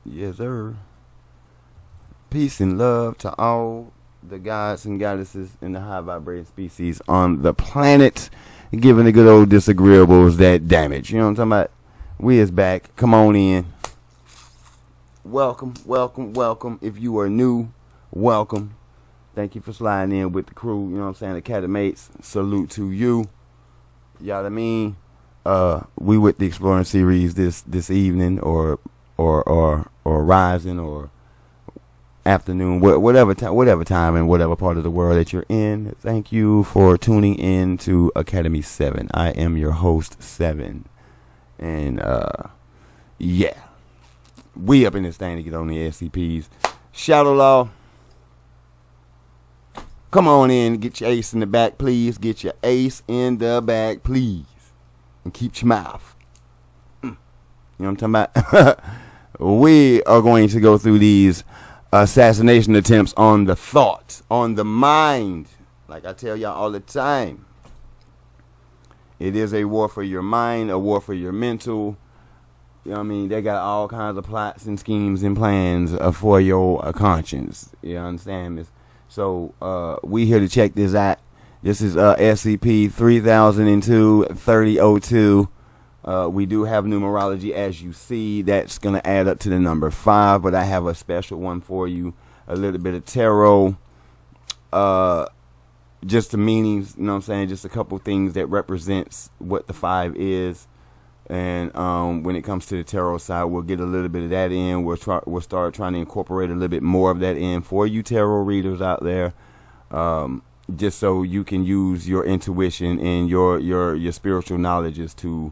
Yes, sir. Peace and love to all the gods and goddesses and the high vibrating species on the planet, giving the good old disagreeables that damage. You know what I'm talking about? We is back. Come on in. Welcome, welcome, welcome. If you are new, welcome. Thank you for sliding in with the crew. You know what I'm saying? The Academates, salute to you. You know what I mean? We with the Exploring series this evening or rising or afternoon, whatever time and whatever part of the world that you're in. Thank you for tuning in to Academy 7. I am your host 7. And yeah. We up in this thing to get on the SCPs. Shadow Law. Come on in, get your ace in the back, please. Get your ace in the back, please. And keep your mouth. You know what I'm talking about? We are going to go through these assassination attempts on the thought, on the mind. Like I tell y'all all the time. It is a war for your mind, a war for your mental. You know what I mean? They got all kinds of plots and schemes and plans for your conscience. You understand? So we here to check this out. This is SCP-3002. We do have numerology, as you see. That's going to add up to the number 5. But I have a special one for you. A little bit of tarot. Just the meanings, you know what I'm saying? Just a couple things that represents what the 5 is. And when it comes to the tarot side, we'll get a little bit of that in. We'll start trying to incorporate a little bit more of that in for you tarot readers out there, just so you can use your intuition and your spiritual knowledges to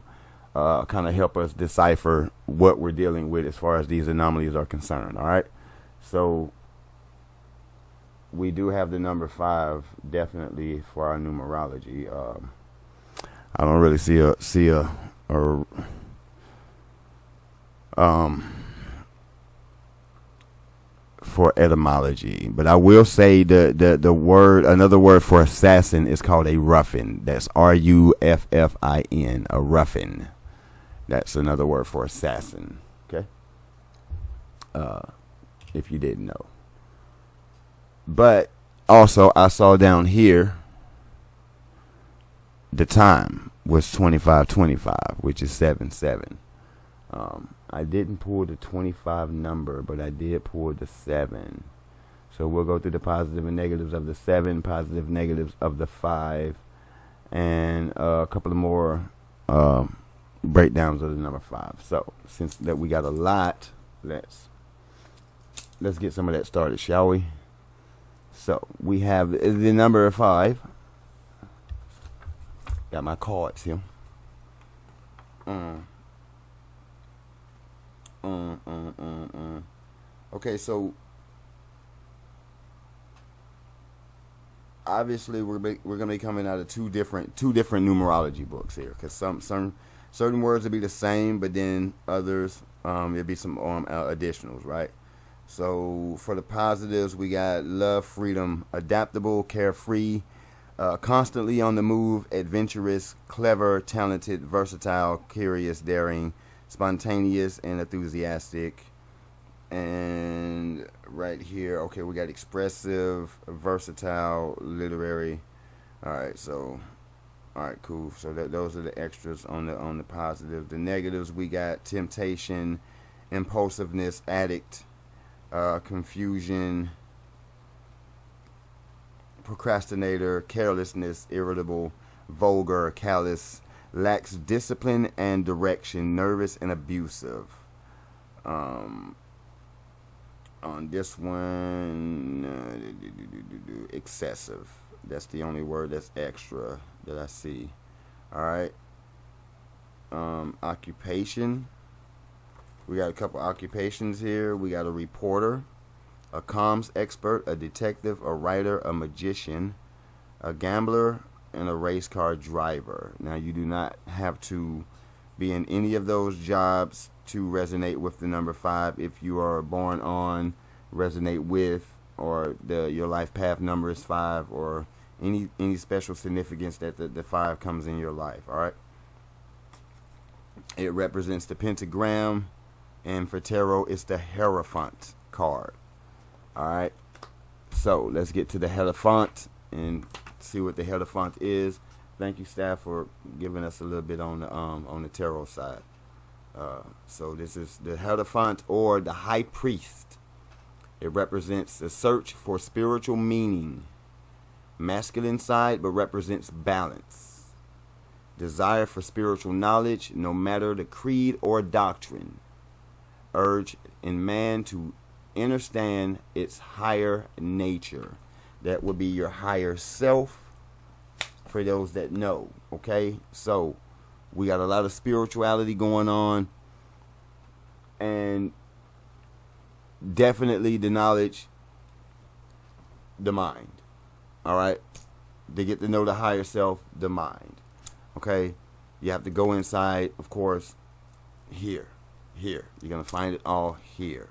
kind of help us decipher what we're dealing with as far as these anomalies are concerned. All right, so we do have the number 5 definitely for our numerology. I don't really see a for etymology, but I will say the word, another word for assassin is called a ruffin. That's RUFFIN, a ruffin. That's another word for assassin. Okay, if you didn't know. But also I saw down here the time was 2525, which is 77. I didn't pull the 25 number, but I did pull the 7. So we'll go through the positive and negatives of the 7, positive negatives of the 5, and a couple of more breakdowns of the number 5. So since that we got a lot, let's get some of that started, shall we? So we have the number 5. Got my cards here. Okay, so obviously we're gonna be coming out of two different numerology books here, because some certain words will be the same, but then others there'll be some additionals, right? So for the positives, we got love, freedom, adaptable, carefree, constantly on the move, adventurous, clever, talented, versatile, curious, daring, spontaneous, and enthusiastic. And right here, okay, we got expressive, versatile, literary. All right, cool. So those are the extras on the positive. The negatives, we got temptation, impulsiveness, addict, confusion, procrastinator, carelessness, irritable, vulgar, callous, lacks discipline and direction, nervous and abusive. On this one, excessive. That's the only word that's extra that I see. Alright. Occupation. We got a couple occupations here. We got a reporter, a comms expert, a detective, a writer, a magician, a gambler, and a race car driver. Now, you do not have to be in any of those jobs to resonate with the number 5. If you are born on, resonate with, or your life path number is 5, or any special significance that the 5 comes in your life. All right. It represents the pentagram And for tarot, it's the Hierophant card. Alright. So, let's get to the Hierophant and see what the Hierophant is. Thank you, staff, for giving us a little bit on the tarot side. So this is the Hierophant, or the High Priest. It represents the search for spiritual meaning. Masculine side, but represents balance. Desire for spiritual knowledge, no matter the creed or doctrine. Urge in man to understand its higher nature. That would be your higher self, for those that know. Okay, so we got a lot of spirituality going on, and definitely the knowledge, the mind. All right, to get to know the higher self, the mind. Okay, you have to go inside, of course. Here you're gonna find it all here.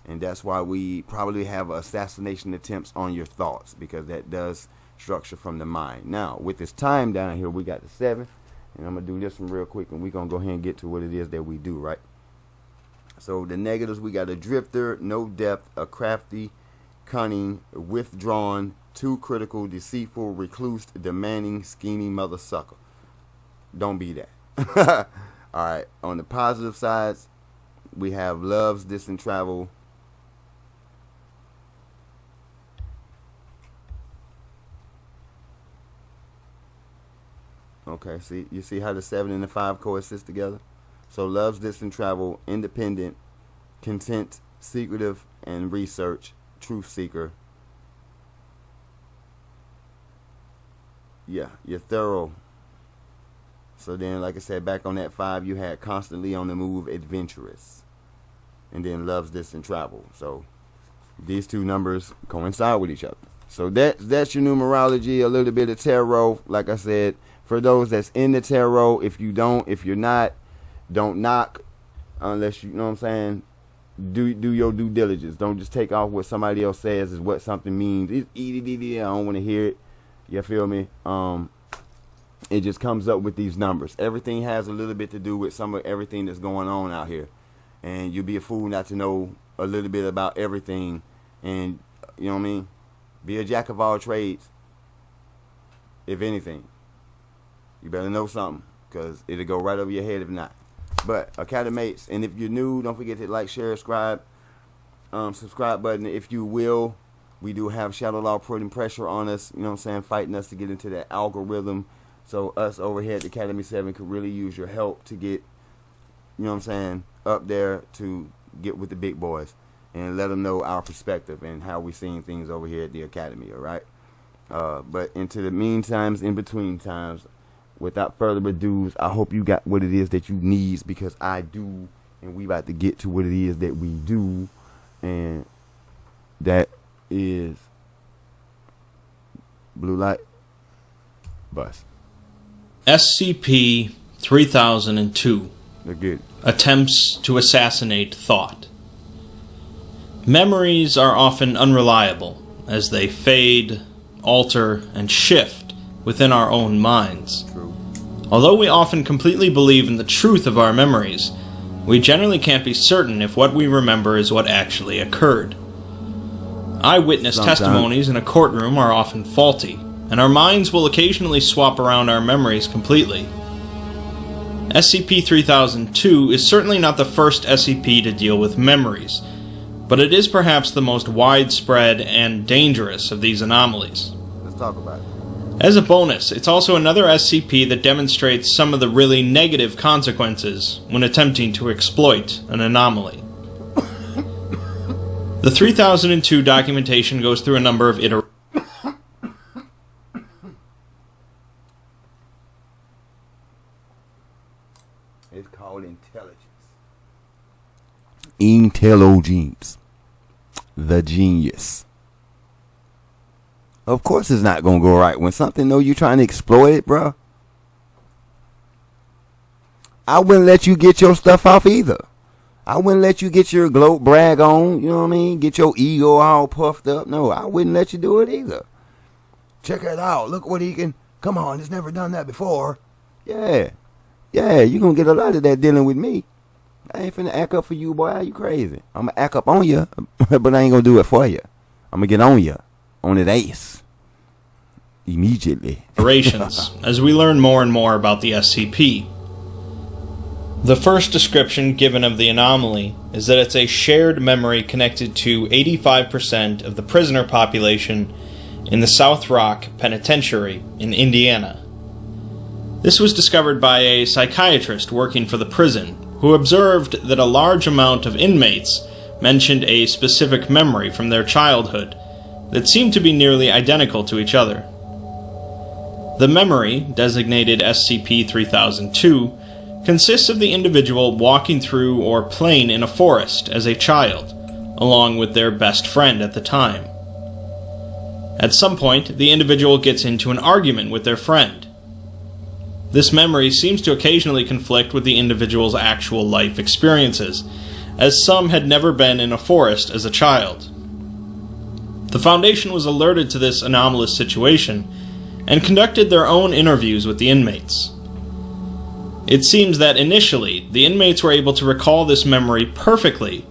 And that's why we probably have assassination attempts on your thoughts, because that does structure from the mind. Now, with this time down here, we got the 7. And I'm going to do this one real quick, and we're going to go ahead and get to what it is that we do, right? So, the negatives, we got a drifter, no depth, a crafty, cunning, withdrawn, too critical, deceitful, recluse, demanding, scheming mother sucker. Don't be that. Alright, on the positive sides, we have loves, distant travel. Okay, see, you see how the 7 and the 5 coexist together? So loves, distant travel, independent, content, secretive, and research, truth seeker. Yeah, you're thorough. So then, like I said, back on that 5, you had constantly on the move, adventurous. And then loves, distant travel. So these two numbers coincide with each other. So that's your numerology, a little bit of tarot. Like I said, for those that's in the tarot, if you're not, don't knock unless you know what I'm saying. Do your due diligence. Don't just take off what somebody else says is what something means. It's I don't want to hear it. You feel me? It just comes up with these numbers. Everything has a little bit to do with some of everything that's going on out here. And you'd be a fool not to know a little bit about everything. And you know what I mean? Be a jack of all trades. If anything, you better know something, because it'll go right over your head if not. But Academates, and if you're new, don't forget to like, share, subscribe button if you will. We do have Shadow Law putting pressure on us, you know what I'm saying, fighting us to get into that algorithm. So us over here at the Academy 7 could really use your help to get, you know what I'm saying, up there to get with the big boys and let them know our perspective and how we seeing things over here at the Academy, all right? But into the meantimes, in between times, without further ado, I hope you got what it is that you need, because I do, and we about to get to what it is that we do, and that is blue light bus. SCP-3002 Good. Attempts to assassinate thought. Memories are often unreliable, as they fade, alter, and shift within our own minds. True. Although we often completely believe in the truth of our memories, we generally can't be certain if what we remember is what actually occurred. Eyewitness testimonies in a courtroom are often faulty, and our minds will occasionally swap around our memories completely. SCP-3002 is certainly not the first SCP to deal with memories, but it is perhaps the most widespread and dangerous of these anomalies. Let's talk about it. As a bonus, it's also another SCP that demonstrates some of the really negative consequences when attempting to exploit an anomaly. The 3002 documentation goes through a number of iterations. It's called intelligence. Intelligence. The genius. Of course it's not going to go right. When something know you trying to exploit it, bro, I wouldn't let you get your stuff off either. I wouldn't let you get your gloat brag on, you know what I mean? Get your ego all puffed up. No, I wouldn't let you do it either. Check it out. Look what he can. Come on, he's never done that before. Yeah. Yeah, you're going to get a lot of that dealing with me. I ain't finna act up for you, boy. Are you crazy? I'm gonna act up on you, but I ain't gonna do it for you. I'm gonna get on you, on that ace, immediately. As we learn more and more about the SCP. The first description given of the anomaly is that it's a shared memory connected to 85% of the prisoner population in the South Rock Penitentiary in Indiana. This was discovered by a psychiatrist working for the prison, who observed that a large amount of inmates mentioned a specific memory from their childhood that seemed to be nearly identical to each other. The memory, designated SCP-3002, consists of the individual walking through or playing in a forest as a child, along with their best friend at the time. At some point, the individual gets into an argument with their friend. This memory seems to occasionally conflict with the individual's actual life experiences, as some had never been in a forest as a child. The Foundation was alerted to this anomalous situation and conducted their own interviews with the inmates. It seems that initially, the inmates were able to recall this memory perfectly,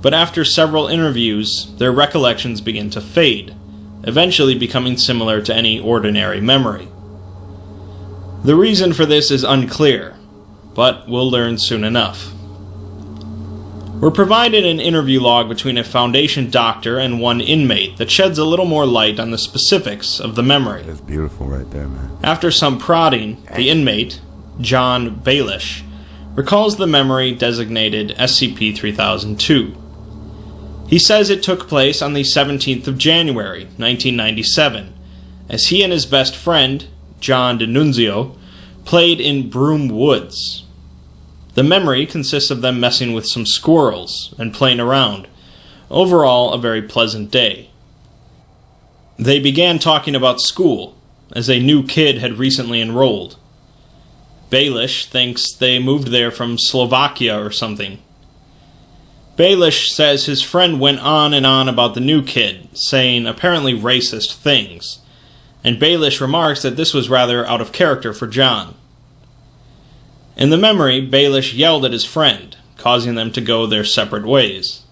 but after several interviews, their recollections begin to fade, eventually becoming similar to any ordinary memory. The reason for this is unclear, but we'll learn soon enough. We're provided an interview log between a Foundation doctor and one inmate that sheds a little more light on the specifics of the memory. That's beautiful right there, man. After some prodding, the inmate, John Baelish, recalls the memory designated SCP-3002. He says it took place on the 17th of January, 1997, as he and his best friend, John D'Annunzio, played in Broom Woods. The memory consists of them messing with some squirrels and playing around. Overall, a very pleasant day. They began talking about school, as a new kid had recently enrolled. Baelish thinks they moved there from Slovakia or something. Baelish says his friend went on and on about the new kid, saying apparently racist things, and Baelish remarks that this was rather out of character for John. In the memory, Baelish yelled at his friend, causing them to go their separate ways.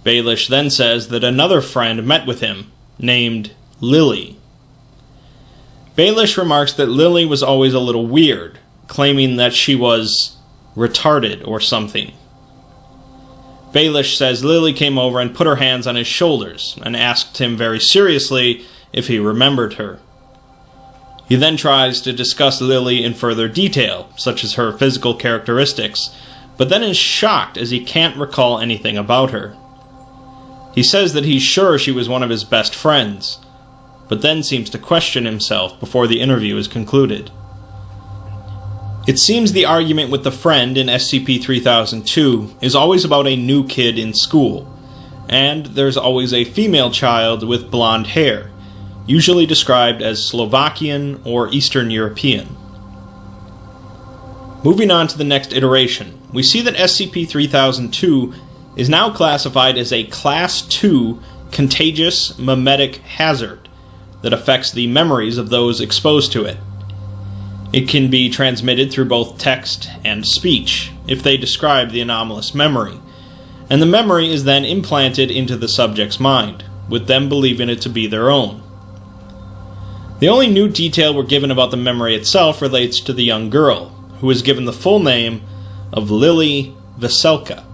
Baelish then says that another friend met with him, named Lily. Baelish remarks that Lily was always a little weird, claiming that she was retarded or something. Baelish says Lily came over and put her hands on his shoulders and asked him very seriously if he remembered her. He then tries to discuss Lily in further detail, such as her physical characteristics, but then is shocked as he can't recall anything about her. He says that he's sure she was one of his best friends, but then seems to question himself before the interview is concluded. It seems the argument with the friend in SCP-3002 is always about a new kid in school, and there's always a female child with blonde hair, usually described as Slovakian or Eastern European. Moving on to the next iteration, we see that SCP-3002 is now classified as a Class II contagious memetic hazard that affects the memories of those exposed to it. It can be transmitted through both text and speech if they describe the anomalous memory, and the memory is then implanted into the subject's mind, with them believing it to be their own. The only new detail we're given about the memory itself relates to the young girl, who is given the full name of Lily Veselka.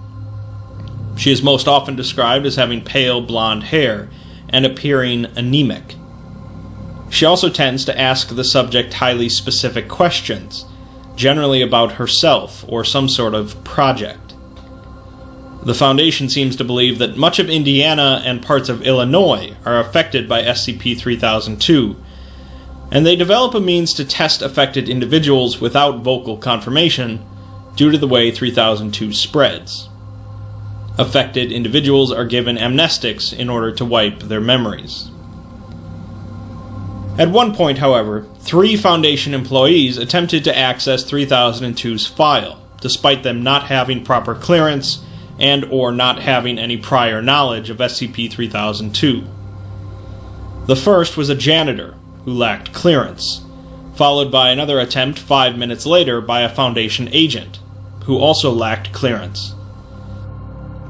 She is most often described as having pale blonde hair and appearing anemic. She also tends to ask the subject highly specific questions, generally about herself or some sort of project. The Foundation seems to believe that much of Indiana and parts of Illinois are affected by SCP-3002, and they develop a means to test affected individuals without vocal confirmation due to the way 3002 spreads. Affected individuals are given amnestics in order to wipe their memories. At one point, however, 3 Foundation employees attempted to access 3002's file, despite them not having proper clearance and or not having any prior knowledge of SCP-3002. The first was a janitor, who lacked clearance, followed by another attempt 5 minutes later by a Foundation agent, who also lacked clearance.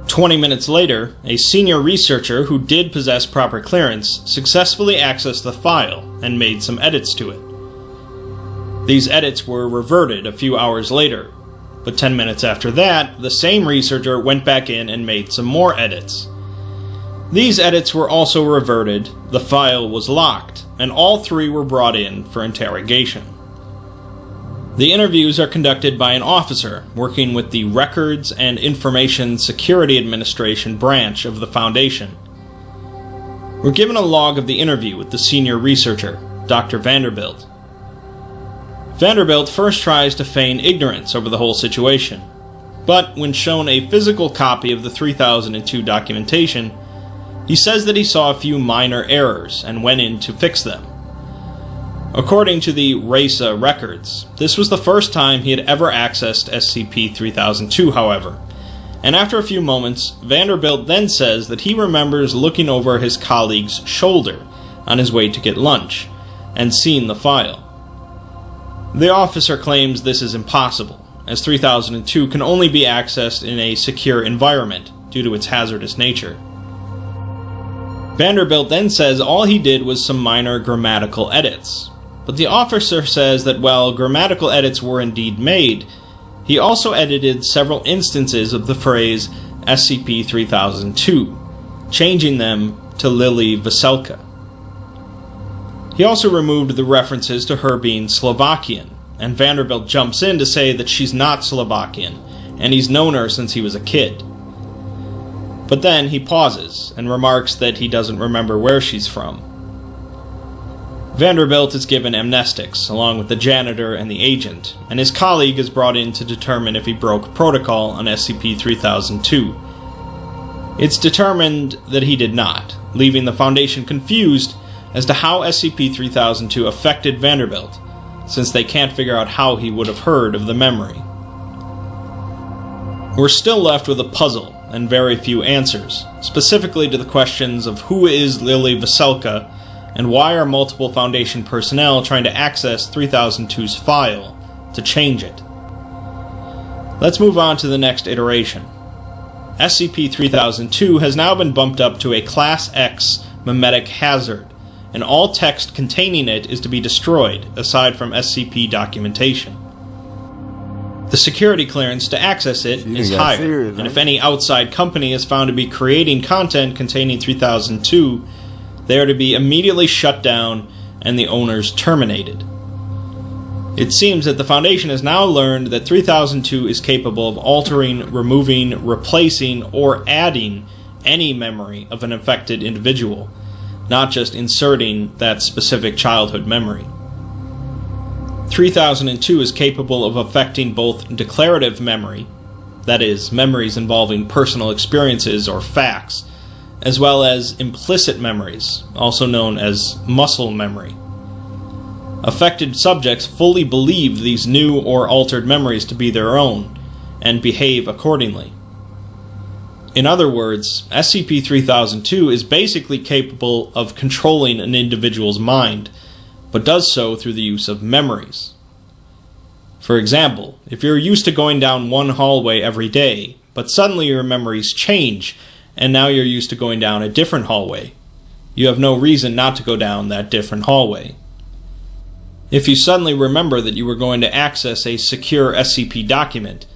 20 minutes later, a senior researcher who did possess proper clearance successfully accessed the file and made some edits to it. These edits were reverted a few hours later, but 10 minutes after that, the same researcher went back in and made some more edits. These edits were also reverted, the file was locked, and all three were brought in for interrogation. The interviews are conducted by an officer working with the Records and Information Security Administration branch of the Foundation. We're given a log of the interview with the senior researcher, Dr. Vanderbilt. Vanderbilt first tries to feign ignorance over the whole situation, but when shown a physical copy of the 3002 documentation, he says that he saw a few minor errors and went in to fix them. According to the RACA records, this was the first time he had ever accessed SCP-3002, however, and after a few moments, Vanderbilt then says that he remembers looking over his colleague's shoulder on his way to get lunch and seeing the file. The officer claims this is impossible, as 3002 can only be accessed in a secure environment due to its hazardous nature. Vanderbilt then says all he did was some minor grammatical edits, but the officer says that while grammatical edits were indeed made, he also edited several instances of the phrase SCP-3002, changing them to Lily Veselka. He also removed the references to her being Slovakian, and Vanderbilt jumps in to say that she's not Slovakian, and he's known her since he was a kid. But then he pauses and remarks that he doesn't remember where she's from. Vanderbilt is given amnestics, along with the janitor and the agent, and his colleague is brought in to determine if he broke protocol on SCP-3002. It's determined that he did not, leaving the Foundation confused as to how SCP-3002 affected Vanderbilt, since they can't figure out how he would have heard of the memory. We're still left with a puzzle and very few answers, specifically to the questions of who is Lily Veselka and why are multiple Foundation personnel trying to access 3002's file to change it. Let's move on to the next iteration. SCP-3002 has now been bumped up to a Class X memetic hazard, and all text containing it is to be destroyed, aside from SCP documentation. The security clearance to access it is higher, and if any outside company is found to be creating content containing 3002, they are to be immediately shut down and the owners terminated. It seems that the Foundation has now learned that 3002 is capable of altering, removing, replacing, or adding any memory of an affected individual, not just inserting that specific childhood memory. 3002 is capable of affecting both declarative memory, that is, memories involving personal experiences or facts, as well as implicit memories, also known as muscle memory. Affected subjects fully believe these new or altered memories to be their own, and behave accordingly. In other words, SCP-3002 is basically capable of controlling an individual's mind, but does so through the use of memories. For example, if you're used to going down one hallway every day, but suddenly your memories change, and now you're used to going down a different hallway, you have no reason not to go down that different hallway. If you suddenly remember that you were going to access a secure SCP document,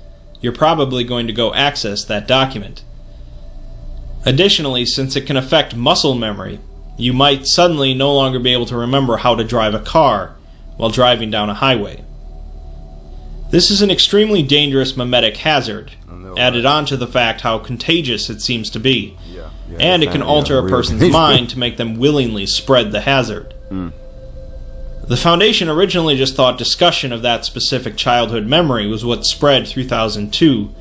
you're probably going to go access that document. Additionally, since it can affect muscle memory, you might suddenly no longer be able to remember how to drive a car while driving down a highway. This is an extremely dangerous memetic hazard, added on to the fact how contagious it seems to be, and it can alter a person's mind to make them willingly spread the hazard. The Foundation originally just thought discussion of that specific childhood memory was what spread 3002,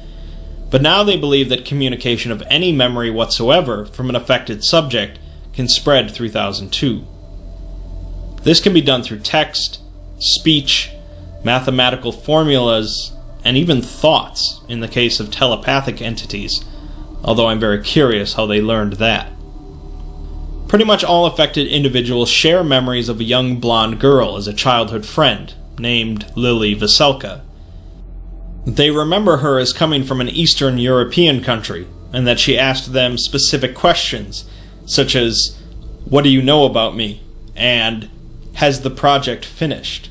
but now they believe that communication of any memory whatsoever from an affected subject can spread 3002. This can be done through text, speech, mathematical formulas, and even thoughts in the case of telepathic entities, although I'm very curious how they learned that. Pretty much all affected individuals share memories of a young blonde girl as a childhood friend, named Lily Veselka. They remember her as coming from an Eastern European country, and that she asked them specific questions, such as, "What do you know about me?" and "Has the project finished?"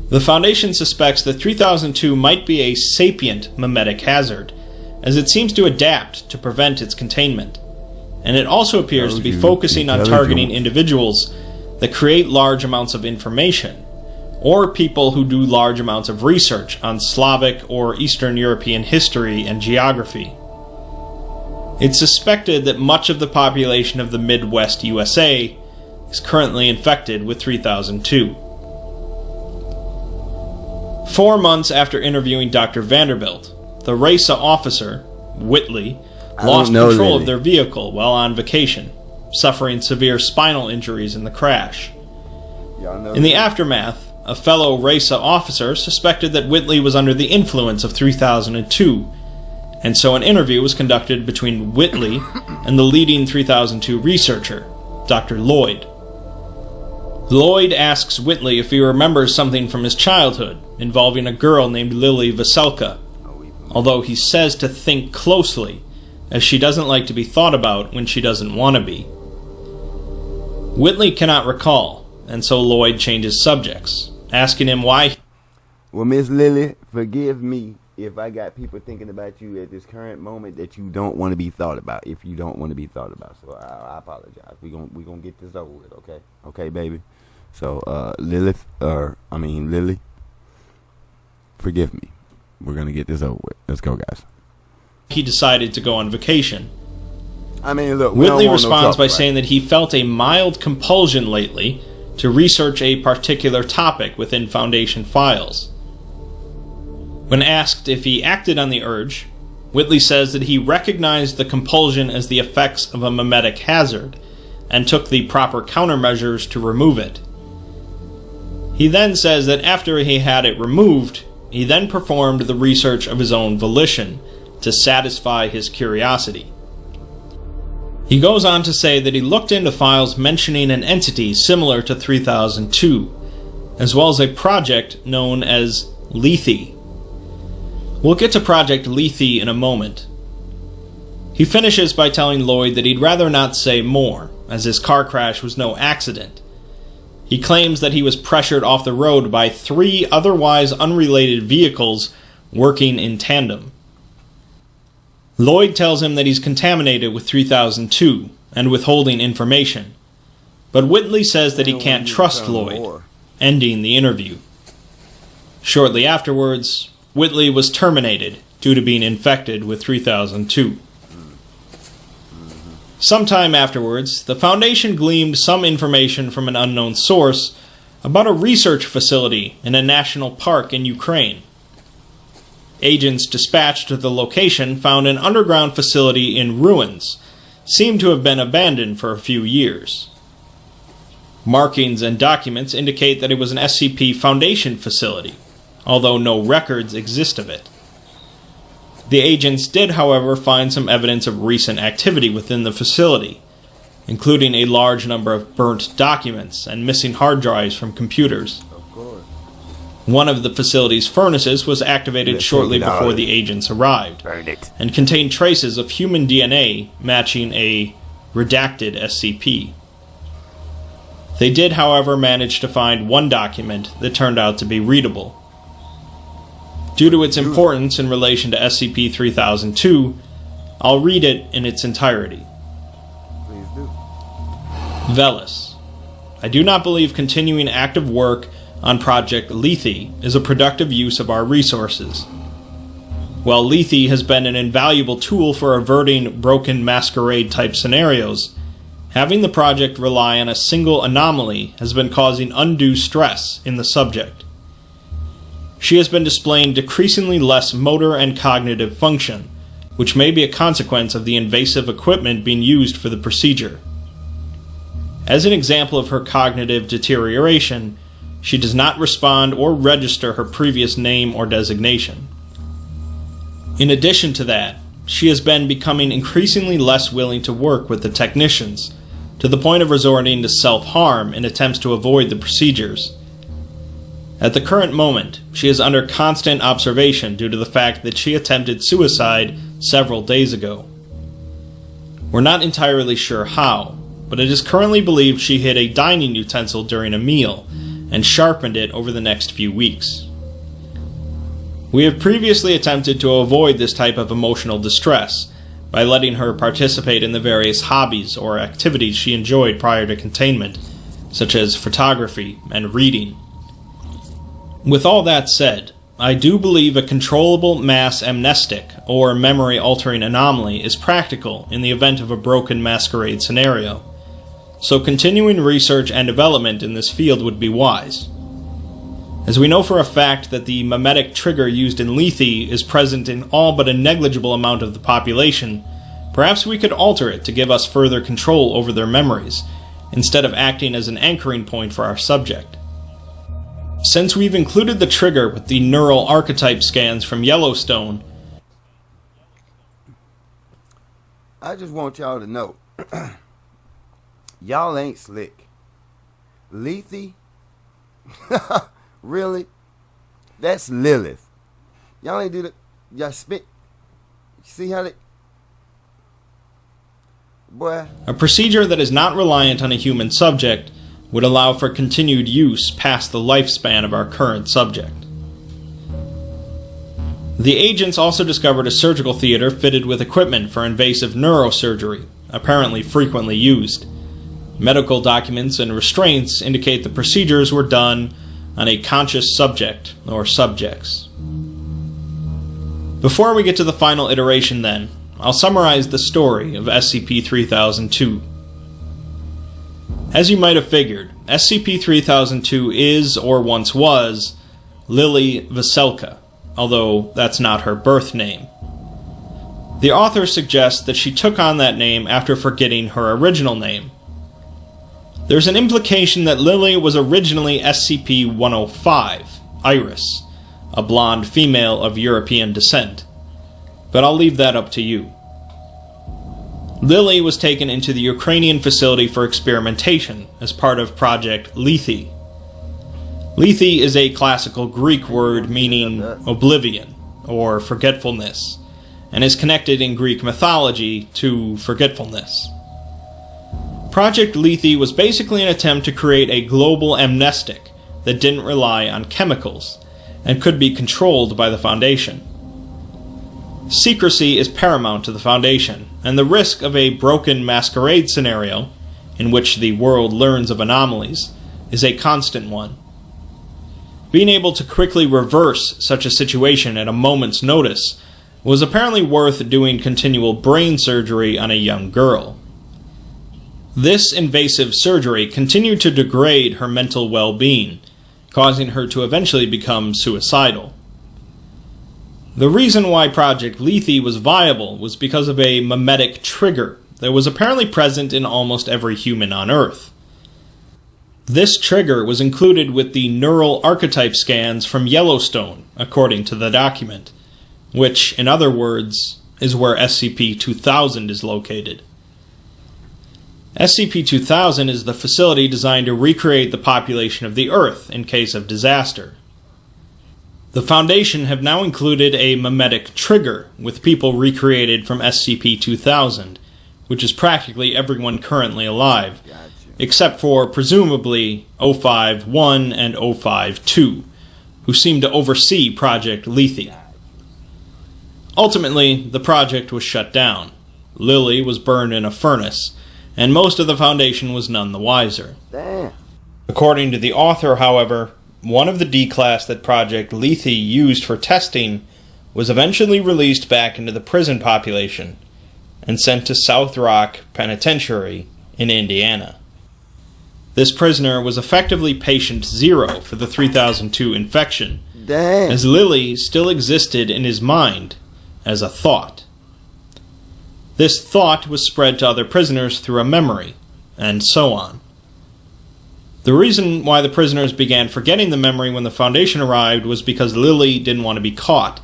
The Foundation suspects that 3002 might be a sapient memetic hazard, as it seems to adapt to prevent its containment, and it also appears to be focusing on targeting individuals that create large amounts of information, or people who do large amounts of research on Slavic or Eastern European history and geography. It's suspected that much of the population of the Midwest USA is currently infected with 3002. 4 months after interviewing Dr. Vanderbilt, the RASA officer, Whitley, lost control of their vehicle while on vacation, suffering severe spinal injuries in the crash. In the aftermath, a fellow RASA officer suspected that Whitley was under the influence of 3002, and so an interview was conducted between Whitley and the leading 3002 researcher, Dr. Lloyd. Lloyd asks Whitley if he remembers something from his childhood involving a girl named Lily Veselka, although he says to think closely, as she doesn't like to be thought about when she doesn't want to be. Whitley cannot recall, and so Lloyd changes subjects, asking him why. Well, Miss Lily, forgive me if I got people thinking about you at this current moment that you don't want to be thought about, if you don't want to be thought about. So I apologize. We gonna get this over with, okay? Okay, baby? So, Lily, forgive me. We're gonna get this over with. Let's go, guys. He decided to go on vacation. I mean, look, Whitley responds by saying that he felt a mild compulsion lately to research a particular topic within Foundation files. When asked if he acted on the urge, Whitley says that he recognized the compulsion as the effects of a memetic hazard and took the proper countermeasures to remove it. He then says that after he had it removed, he then performed the research of his own volition to satisfy his curiosity. He goes on to say that he looked into files mentioning an entity similar to 3002, as well as a project known as Lethe. We'll get to Project Lethe in a moment. He finishes by telling Lloyd that he'd rather not say more, as his car crash was no accident. He claims that he was pressured off the road by 3 otherwise unrelated vehicles working in tandem. Lloyd tells him that he's contaminated with 3002 and withholding information, but Whitley says that he can't trust Lloyd, ending the interview. Shortly afterwards, Whitley was terminated due to being infected with 3002. Sometime afterwards, the Foundation gleaned some information from an unknown source about a research facility in a national park in Ukraine. Agents dispatched to the location found an underground facility in ruins, seemed to have been abandoned for a few years. Markings and documents indicate that it was an SCP Foundation facility, although no records exist of it. The agents did, however, find some evidence of recent activity within the facility, including a large number of burnt documents and missing hard drives from computers. One of the facility's furnaces was activated shortly before the agents arrived, and contained traces of human DNA matching a redacted SCP. They did, however, manage to find one document that turned out to be readable. Due to its importance in relation to SCP-3002, I'll read it in its entirety. Please do. Velis. I do not believe continuing active work on Project Lethe is a productive use of our resources. While Lethe has been an invaluable tool for averting broken masquerade-type scenarios, having the project rely on a single anomaly has been causing undue stress in the subject. She has been displaying decreasingly less motor and cognitive function, which may be a consequence of the invasive equipment being used for the procedure. As an example of her cognitive deterioration, she does not respond or register her previous name or designation. In addition to that, she has been becoming increasingly less willing to work with the technicians, to the point of resorting to self-harm in attempts to avoid the procedures. At the current moment, she is under constant observation due to the fact that she attempted suicide several days ago. We're not entirely sure how, but it is currently believed she hit a dining utensil during a meal and sharpened it over the next few weeks. We have previously attempted to avoid this type of emotional distress by letting her participate in the various hobbies or activities she enjoyed prior to containment, such as photography and reading. With all that said, I do believe a controllable mass amnestic or memory-altering anomaly is practical in the event of a broken masquerade scenario, so continuing research and development in this field would be wise. As we know for a fact that the memetic trigger used in Lethe is present in all but a negligible amount of the population, perhaps we could alter it to give us further control over their memories, instead of acting as an anchoring point for our subject. Since we've included the trigger with the neural archetype scans from Yellowstone, I just want y'all to know, y'all ain't slick. Lethe? Really? That's Lilith. Y'all ain't do that. Y'all spit. See how they... Boy. A procedure that is not reliant on a human subject would allow for continued use past the lifespan of our current subject. The agents also discovered a surgical theater fitted with equipment for invasive neurosurgery, apparently frequently used. Medical documents and restraints indicate the procedures were done on a conscious subject or subjects. Before we get to the final iteration then, I'll summarize the story of SCP-3002. As you might have figured, SCP-3002 is, or once was, Lily Veselka, although that's not her birth name. The author suggests that she took on that name after forgetting her original name. There's an implication that Lily was originally SCP-105, Iris, a blonde female of European descent, but I'll leave that up to you. Lily was taken into the Ukrainian facility for experimentation as part of Project Lethe. Lethe is a classical Greek word meaning oblivion, or forgetfulness, and is connected in Greek mythology to forgetfulness. Project Lethe was basically an attempt to create a global amnestic that didn't rely on chemicals, and could be controlled by the Foundation. Secrecy is paramount to the Foundation, and the risk of a broken masquerade scenario, in which the world learns of anomalies, is a constant one. Being able to quickly reverse such a situation at a moment's notice was apparently worth doing continual brain surgery on a young girl. This invasive surgery continued to degrade her mental well-being, causing her to eventually become suicidal. The reason why Project Lethe was viable was because of a memetic trigger that was apparently present in almost every human on Earth. This trigger was included with the neural archetype scans from Yellowstone, according to the document, which, in other words, is where SCP-3000 is located. SCP-3000 is the facility designed to recreate the population of the Earth in case of disaster. The Foundation have now included a memetic trigger with people recreated from SCP-2000, which is practically everyone currently alive, except for, presumably, 051 and 052, who seem to oversee Project Lethe. Ultimately, the project was shut down. Lily was burned in a furnace, and most of the Foundation was none the wiser. Damn. According to the author, however, one of the D-Class that Project Lethe used for testing was eventually released back into the prison population and sent to South Rock Penitentiary in Indiana. This prisoner was effectively patient zero for the 3002 infection, Damn. as Lily still existed in his mind as a thought. This thought was spread to other prisoners through a memory, and so on. The reason why the prisoners began forgetting the memory when the Foundation arrived was because Lily didn't want to be caught,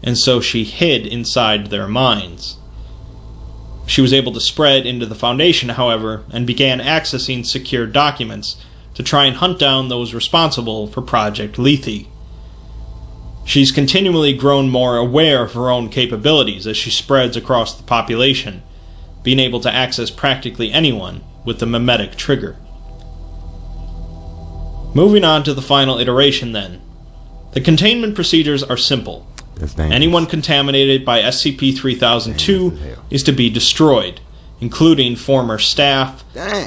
and so she hid inside their minds. She was able to spread into the Foundation, however, and began accessing secure documents to try and hunt down those responsible for Project Lethe. She's continually grown more aware of her own capabilities as she spreads across the population, being able to access practically anyone with the memetic trigger. Moving on to the final iteration then. The containment procedures are simple. Anyone contaminated by SCP-3002 is to be destroyed, including former staff,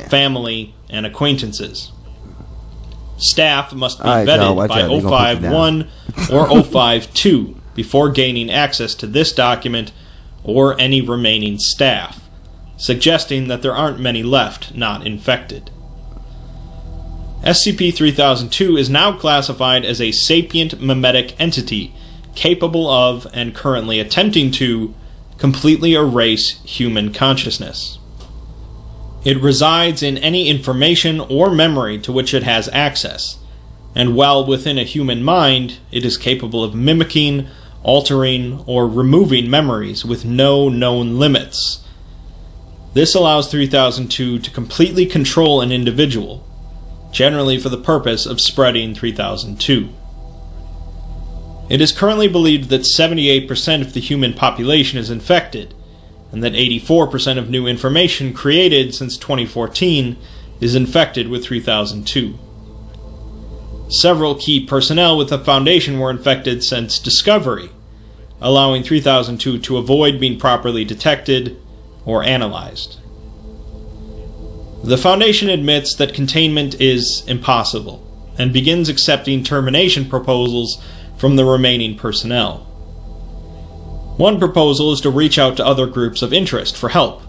family, and acquaintances. Staff must be vetted by 051 or 052 before gaining access to this document or any remaining staff, suggesting that there aren't many left not infected. SCP-3002 is now classified as a sapient memetic entity capable of, and currently attempting to, completely erase human consciousness. It resides in any information or memory to which it has access, and while within a human mind, it is capable of mimicking, altering, or removing memories with no known limits. This allows 3002 to completely control an individual, generally for the purpose of spreading 3002. It is currently believed that 78% of the human population is infected, and that 84% of new information created since 2014 is infected with 3002. Several key personnel with the Foundation were infected since discovery, allowing 3002 to avoid being properly detected or analyzed. The Foundation admits that containment is impossible, and begins accepting termination proposals from the remaining personnel. One proposal is to reach out to other groups of interest for help.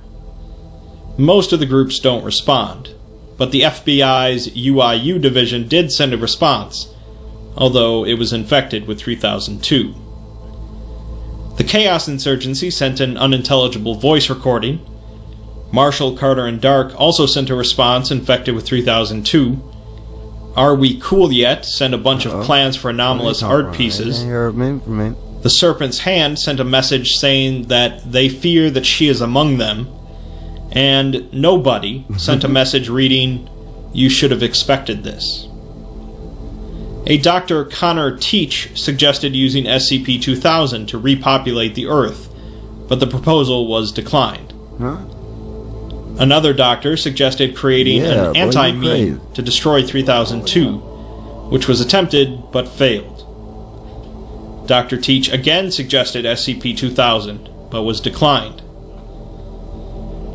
Most of the groups don't respond, but the FBI's UIU division did send a response, although it was infected with 3002. The Chaos Insurgency sent an unintelligible voice recording. Marshall, Carter, and Dark also sent a response infected with 3002. Are We Cool Yet sent a bunch of plans for anomalous art pieces. The Serpent's Hand sent a message saying that they fear that she is among them. And Nobody sent a message reading, You should have expected this. A Dr. Connor Teach suggested using SCP-2000 to repopulate the Earth, but the proposal was declined. Another doctor suggested creating an anti-meme to destroy 3002, which was attempted but failed. Dr. Teach again suggested SCP-2000, but was declined.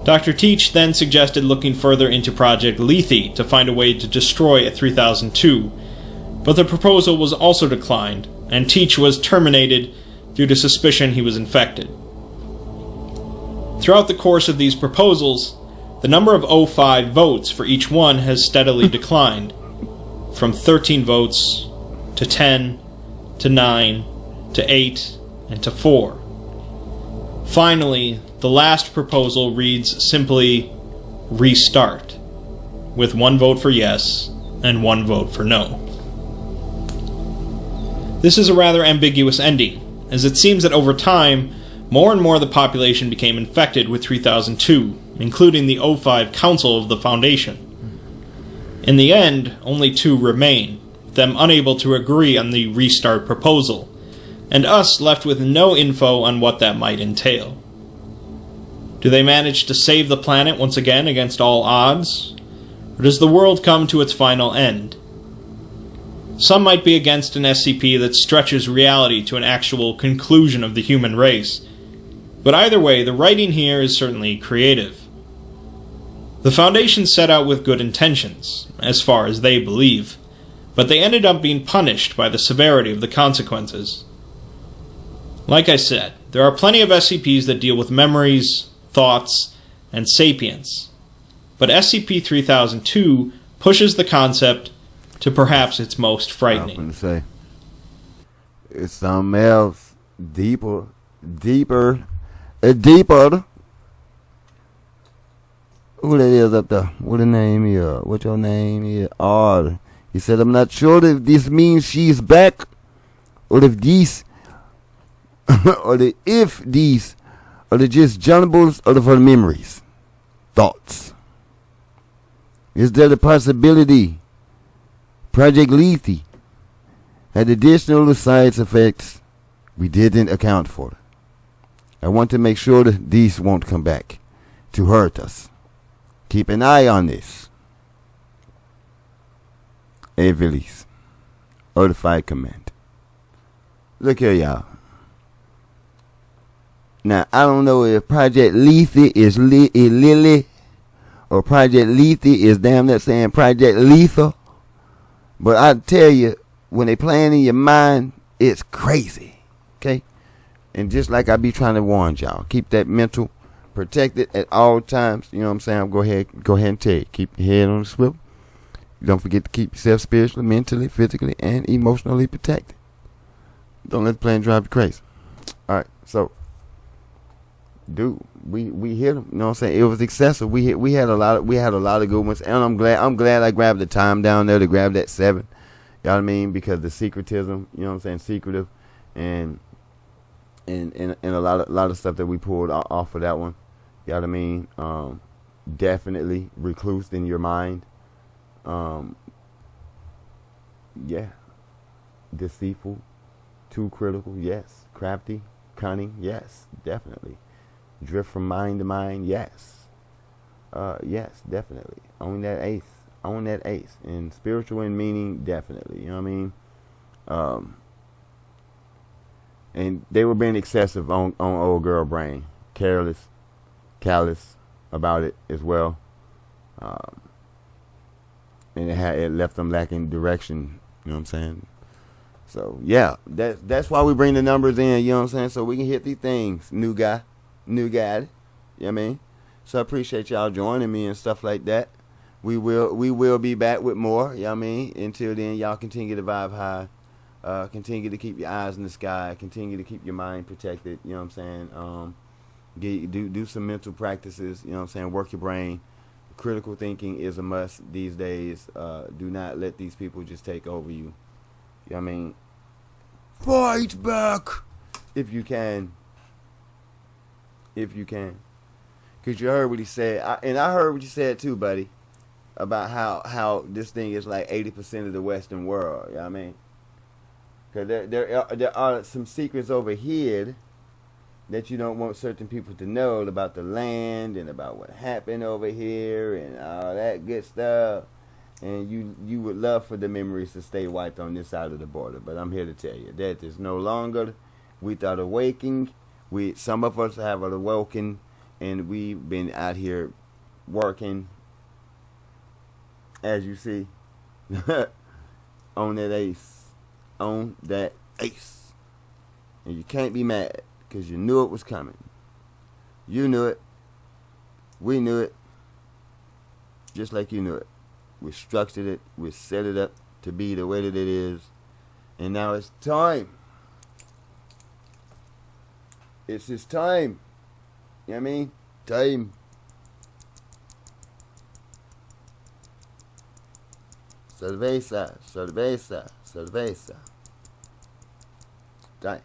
Dr. Teach then suggested looking further into Project Lethe to find a way to destroy 3002, but the proposal was also declined, and Teach was terminated due to suspicion he was infected. Throughout the course of these proposals, the number of 05 votes for each one has steadily declined, from 13 votes to 10 to 9 to 8 and to 4. Finally, the last proposal reads simply, Restart, with 1 vote for yes and 1 vote for no. This is a rather ambiguous ending, as it seems that over time, more and more of the population became infected with 3002, including the 05 Council of the Foundation. In the end, only 2 remain, them unable to agree on the restart proposal, and us left with no info on what that might entail. Do they manage to save the planet once again against all odds? Or does the world come to its final end? Some might be against an SCP that stretches reality to an actual conclusion of the human race, but either way, the writing here is certainly creative. The Foundation set out with good intentions, as far as they believe, but they ended up being punished by the severity of the consequences. Like I said, there are plenty of SCPs that deal with memories, thoughts, and sapience, but SCP-3002 pushes the concept to perhaps its most frightening. I'm going to say, it's something else, deeper. Who that is up there? What the name is? What your name is? Oh, he said, I'm not sure if this means she's back, or if these, if these are just jumbles of her memories, thoughts. Is there the possibility Project Lethe had additional side effects we didn't account for. I want to make sure that these won't come back to hurt us. Keep an eye on this. Evilis, Certified Command. Look here, y'all. Now, I don't know if Project Lethe is Lily or Project Lethe is damn near saying Project Lethal. But I tell you, when they playing in your mind, it's crazy. Okay? And just like I be trying to warn y'all, keep that mental protected at all times. You know what I'm saying? Go ahead and tell you. Keep your head on the swivel. Don't forget to keep yourself spiritually, mentally, physically, and emotionally protected. Don't let the plane drive you crazy. Alright, so dude, we hit them. You know what I'm saying? It was excessive. We had a lot of good ones, and I'm glad I grabbed the time down there to grab that 7. You know what I mean? Because the secretism, you know what I'm saying, secretive, and a lot of stuff that we pulled off of that one. You know what I mean? Definitely reclused in your mind. Yeah. Deceitful, too critical, yes. Crafty, cunning, yes, definitely. Drift from mind to mind, yes. Yes, definitely. Own that ace. And spiritual in meaning, definitely. You know what I mean? And they were being excessive on old girl brain. Careless, callous about it as well. And it left them lacking direction. You know what I'm saying? So yeah, that's why we bring the numbers in. You know what I'm saying? So we can hit these things. New guy. You know what I mean? So I appreciate y'all joining me and stuff like that. We will be back with more. You know what I mean? Until then, y'all continue to vibe high. Continue to keep your eyes in the sky. Continue to keep your mind protected. You know what I'm saying? Do some mental practices. You know what I'm saying? Work your brain. Critical thinking is a must these days. Do not let these people just take over you. You know what I mean? Fight back if you can. If you can. Because you heard what he said. I heard what you said too, buddy. About how this thing is like 80% of the Western world. You know what I mean? Because there are some secrets over here that you don't want certain people to know about the land and about what happened over here and all that good stuff. And you would love for the memories to stay wiped on this side of the border. But I'm here to tell you that is no longer without awakening. Some of us have awoken, and we've been out here working, as you see, on that ace. On that ace. And you can't be mad, because you knew it was coming. You knew it. We knew it. Just like you knew it. We structured it. We set it up to be the way that it is. And now it's time. It's his time. You know what I mean? Time. Cerveza. Time.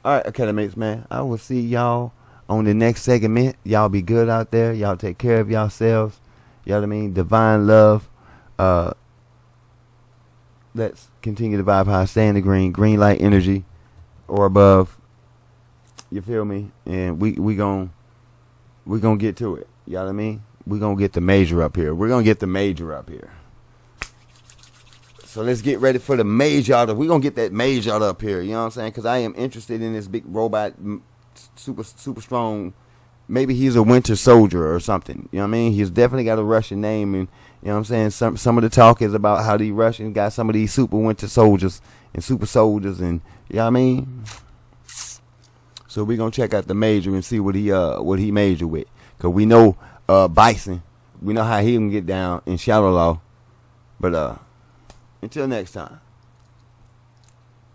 Alright, Academics, man. I will see y'all on the next segment. Y'all be good out there. Y'all take care of yourselves. You know what I mean? Divine love. Let's continue to vibe high. Stay in the green light energy or above. You feel me? And we gonna get to it. You know what I mean? We gonna get the major up here. So let's get ready for the major. We're going to get that major up here. You know what I'm saying? Because I am interested in this big robot, super strong. Maybe he's a winter soldier or something. You know what I mean? He's definitely got a Russian name. And you know what I'm saying? Some of the talk is about how the Russians got some of these super winter soldiers and super soldiers. And you know what I mean? So we're going to check out the major and see what he major with. Because we know Bison. We know how he can get down in Shadow Law. But until next time.